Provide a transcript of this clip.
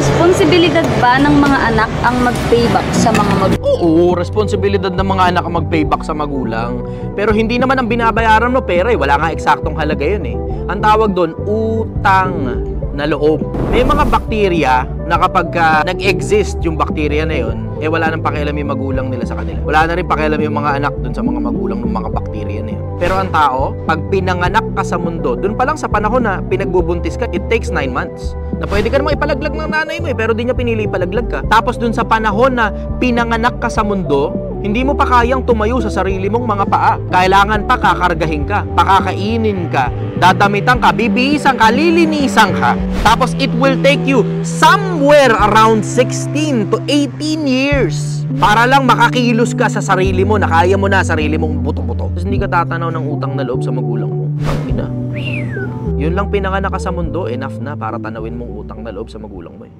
Responsibilidad ba ng mga anak ang mag-payback sa mga magulang? Oo, responsibilidad ng mga anak ang mag-payback sa magulang. Pero hindi naman ang binabayaran mo pera eh. Wala nga eksaktong halaga yun eh. Ang tawag doon, utang na loob. May mga bakterya na kapag nag-exist yung bakterya na yun, wala nang pakialam yung magulang nila sa kanila. Wala na rin pakialam yung mga anak dun sa mga magulang ng mga bakterya na yun. Pero ang tao, pag pinanganak ka sa mundo, dun pa lang sa panahon na pinagbubuntis ka, it takes 9 months. Na pwede ka namang ipalaglag ng nanay mo pero di niya pinili ipalaglag ka. Tapos dun sa panahon na pinanganak ka sa mundo, hindi mo pa kayang tumayo sa sarili mong mga paa. Kailangan pa kakargahin ka, pakakainin ka, dadamitan ka, bibihisan ka, lilinisan ka. Tapos it will take you somewhere around 16 to 18 years para lang makakilos ka sa sarili mo, na kaya mo na sarili mong buto-buto. Tapos hindi ka tatanaw ng utang na loob sa magulang mo. Ina. Yun lang pinanganak ka sa mundo, enough na para tanawin mong utang na loob sa magulang mo eh.